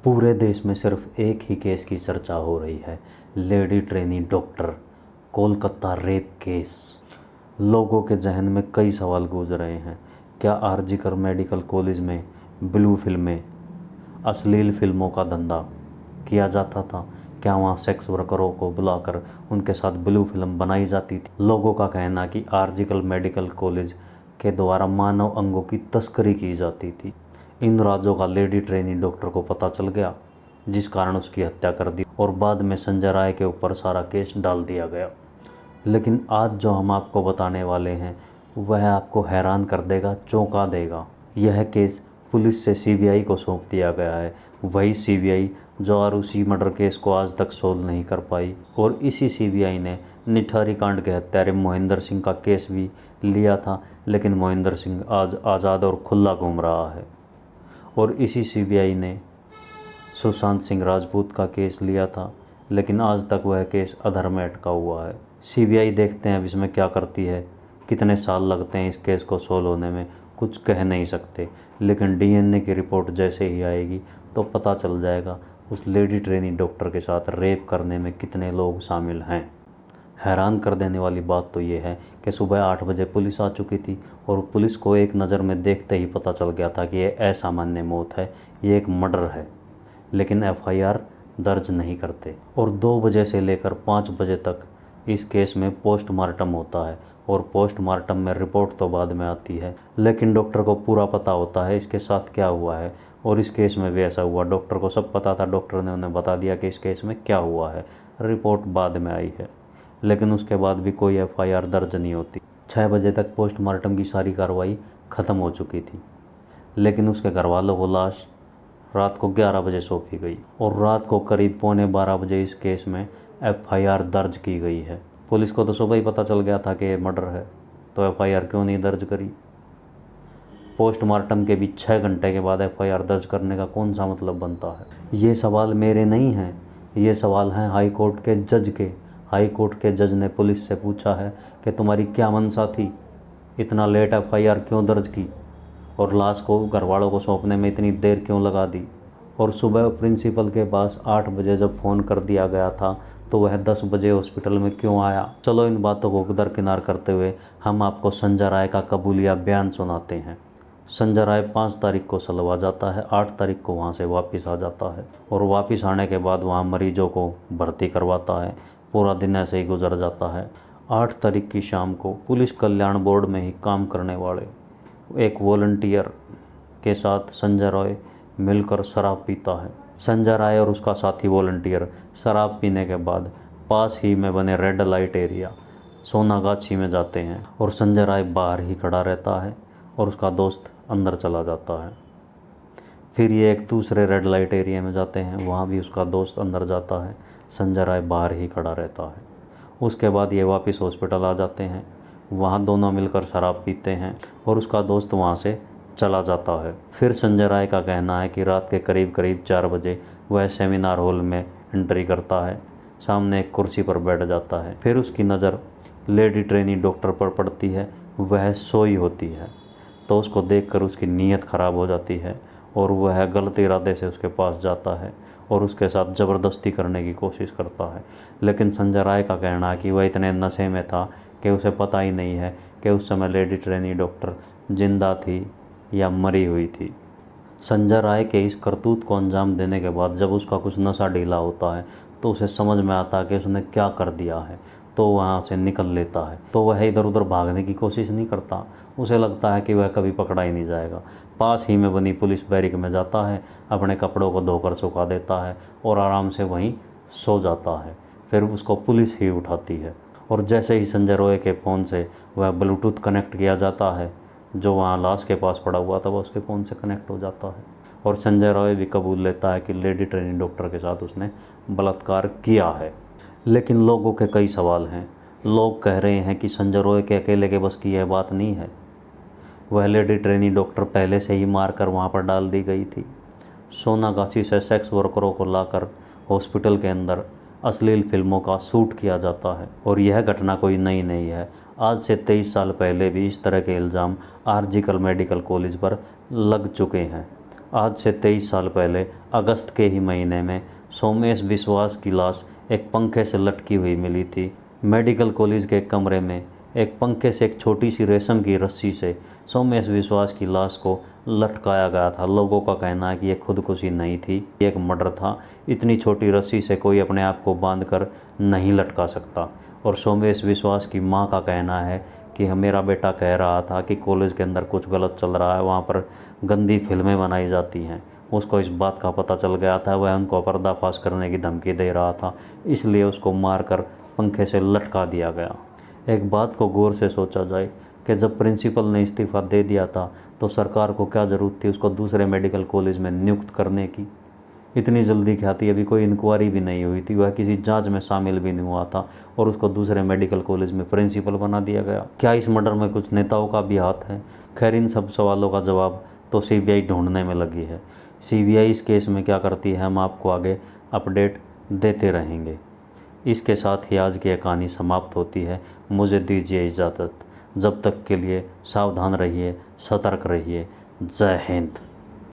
पूरे देश में सिर्फ एक ही केस की चर्चा हो रही है, lady trainee doctor Kolkata rape case. लोगों के जहन में कई सवाल गूंज रहे हैं। क्या आरजीकर मेडिकल कॉलेज में ब्लू फिल्में, अश्लील फिल्मों का धंधा किया जाता था? क्या वहाँ सेक्स वर्करों को बुलाकर उनके साथ ब्लू फिल्म बनाई जाती थी? लोगों का कहना कि आरजीकर मेडिकल कॉलेज के द्वारा मानव अंगों की तस्करी की जाती थी। इन राजों का लेडी ट्रेनी डॉक्टर को पता चल गया, जिस कारण उसकी हत्या कर दी और बाद में संजय राय के ऊपर सारा केस डाल दिया गया। लेकिन आज जो हम आपको बताने वाले हैं वह आपको हैरान कर देगा, चौंका देगा। यह केस पुलिस से सीबीआई को सौंप दिया गया है। वही सीबीआई जो आरुषि मर्डर केस को आज तक सोल्व नहीं कर पाई, और इसी सीबीआई ने निठारी कांड के हत्यारे मोहिंदर सिंह का केस भी लिया था, लेकिन मोहिंदर सिंह आज आज़ाद और खुला घूम रहा है। और इसी सीबीआई ने सुशांत सिंह राजपूत का केस लिया था, लेकिन आज तक वह केस अधर में अटका हुआ है। सीबीआई देखते हैं अब इसमें क्या करती है। कितने साल लगते हैं इस केस को सोल्व होने में, कुछ कह नहीं सकते। लेकिन डीएनए की रिपोर्ट जैसे ही आएगी तो पता चल जाएगा उस लेडी ट्रेनी डॉक्टर के साथ रेप करने में कितने लोग शामिल हैं। हैरान कर देने वाली बात तो ये है कि सुबह 8 बजे पुलिस आ चुकी थी और पुलिस को एक नज़र में देखते ही पता चल गया था कि ये असामान्य मौत है, ये एक मर्डर है। लेकिन एफआईआर दर्ज नहीं करते और 2 बजे से लेकर 5 बजे तक इस केस में पोस्टमार्टम होता है, और पोस्टमार्टम में रिपोर्ट तो बाद में आती है। लेकिन डॉक्टर को पूरा पता होता है इसके साथ क्या हुआ है, और इस केस में भी ऐसा हुआ। डॉक्टर को सब पता था, डॉक्टर ने उन्हें बता दिया कि इस केस में क्या हुआ है। रिपोर्ट बाद में आई है, लेकिन उसके बाद भी कोई एफआईआर दर्ज नहीं होती। 6 बजे तक पोस्टमार्टम की सारी कार्रवाई ख़त्म हो चुकी थी, लेकिन उसके घर वालों को लाश रात को 11 बजे सौंपी गई, और रात को करीब 11:45 बजे इस केस में एफआईआर दर्ज की गई है। पुलिस को तो सुबह ही पता चल गया था कि ये मर्डर है, तो एफआईआर क्यों नहीं दर्ज करी? पोस्टमार्टम के भी 6 घंटे के बाद एफआईआर दर्ज करने का कौन सा मतलब बनता है? ये सवाल मेरे नहीं हैं, ये सवाल हैं हाई कोर्ट के जज के। हाई कोर्ट के जज ने पुलिस से पूछा है कि तुम्हारी क्या मंशा थी, इतना लेट एफआईआर क्यों दर्ज की, और लाश को घर वालों को सौंपने में इतनी देर क्यों लगा दी? और सुबह प्रिंसिपल के पास 8 बजे जब फ़ोन कर दिया गया था तो वह 10 बजे हॉस्पिटल में क्यों आया? चलो इन बातों को दरकिनार करते हुए हम आपको संजय राय का कबूलिया बयान सुनाते हैं। संजय राय 5 तारीख को सलवा जाता है, 8 तारीख को वहाँ से वापस आ जाता है, और वापस आने के बाद वहाँ मरीजों को भर्ती करवाता है। पूरा दिन ऐसे ही गुजर जाता है। 8 तारीख की शाम को पुलिस कल्याण बोर्ड में ही काम करने वाले एक वॉलंटियर के साथ संजय राय मिलकर शराब पीता है। संजय राय और उसका साथी वॉलंटियर शराब पीने के बाद पास ही में बने रेड लाइट एरिया सोनागाछी में जाते हैं, और संजय राय बाहर ही खड़ा रहता है और उसका दोस्त अंदर चला जाता है। फिर ये एक दूसरे रेड लाइट एरिया में जाते हैं, वहाँ भी उसका दोस्त अंदर जाता है, संजय राय बाहर ही खड़ा रहता है। उसके बाद ये वापस हॉस्पिटल आ जाते हैं, वहाँ दोनों मिलकर शराब पीते हैं और उसका दोस्त वहाँ से चला जाता है। फिर संजय राय का कहना है कि रात के करीब 4 बजे वह सेमिनार हॉल में एंट्री करता है, सामने एक कुर्सी पर बैठ जाता है। फिर उसकी नज़र लेडी ट्रेनी डॉक्टर पर पड़ती है, वह सोई होती है, तो उसको देखकर उसकी नीयत ख़राब हो जाती है और वह गलत इरादे से उसके पास जाता है और उसके साथ ज़बरदस्ती करने की कोशिश करता है। लेकिन संजय राय का कहना है कि वह इतने नशे में था कि उसे पता ही नहीं है कि उस समय लेडी ट्रेनी डॉक्टर जिंदा थी या मरी हुई थी। संजय राय के इस करतूत को अंजाम देने के बाद जब उसका कुछ नशा ढीला होता है तो उसे समझ में आता है कि उसने क्या कर दिया है, तो वहाँ से निकल लेता है। तो वह इधर उधर भागने की कोशिश नहीं करता, उसे लगता है कि वह कभी पकड़ा ही नहीं जाएगा। पास ही में बनी पुलिस बैरिक में जाता है, अपने कपड़ों को धोकर सुखा देता है और आराम से वहीं सो जाता है। फिर उसको पुलिस ही उठाती है, और जैसे ही संजय राय के फ़ोन से वह ब्लूटूथ कनेक्ट किया जाता है, जो वहाँ लाश के पास पड़ा हुआ था वह उसके फ़ोन से कनेक्ट हो जाता है, और संजय राय भी कबूल लेता है कि लेडी ट्रेनिंग डॉक्टर के साथ उसने बलात्कार किया है। लेकिन लोगों के कई सवाल हैं। लोग कह रहे हैं कि संजय राय के अकेले के बस की यह बात नहीं है, वह लेडी ट्रेनी डॉक्टर पहले से ही मारकर वहाँ पर डाल दी गई थी। सोनागाछी से सेक्स वर्करों को लाकर हॉस्पिटल के अंदर अश्लील फिल्मों का शूट किया जाता है, और यह घटना कोई नई नहीं है। आज से 23 साल पहले भी इस तरह के इल्ज़ाम आरजीकर मेडिकल कॉलेज पर लग चुके हैं। आज से 23 साल पहले अगस्त के ही महीने में सोमेश विश्वास की लाश एक पंखे से लटकी हुई मिली थी। मेडिकल कॉलेज के कमरे में एक पंखे से एक छोटी सी रेशम की रस्सी से सोमेश विश्वास की लाश को लटकाया गया था। लोगों का कहना है कि यह खुदकुशी नहीं थी, ये एक मर्डर था। इतनी छोटी रस्सी से कोई अपने आप को बांधकर नहीं लटका सकता। और सोमेश विश्वास की मां का कहना है कि मेरा बेटा कह रहा था कि कॉलेज के अंदर कुछ गलत चल रहा है, वहाँ पर गंदी फिल्में बनाई जाती हैं। उसको इस बात का पता चल गया था, वह उनको पर्दाफाश करने की धमकी दे रहा था, इसलिए उसको मारकर पंखे से लटका दिया गया। एक बात को गौर से सोचा जाए कि जब प्रिंसिपल ने इस्तीफ़ा दे दिया था तो सरकार को क्या ज़रूरत थी उसको दूसरे मेडिकल कॉलेज में नियुक्त करने की। इतनी जल्दी क्या थी, अभी कोई इंक्वायरी भी नहीं हुई थी, वह किसी जांच में शामिल भी नहीं हुआ था और उसको दूसरे मेडिकल कॉलेज में प्रिंसिपल बना दिया गया। क्या इस मर्डर में कुछ नेताओं का भी हाथ है? खैर, इन सब सवालों का जवाब तो सीबीआई ढूंढने में लगी है। सीबीआई इस केस में क्या करती है, हम आपको आगे अपडेट देते रहेंगे। इसके साथ ही आज की ये कहानी समाप्त होती है। मुझे दीजिए इजाज़त। जब तक के लिए सावधान रहिए, सतर्क रहिए। जय हिंद।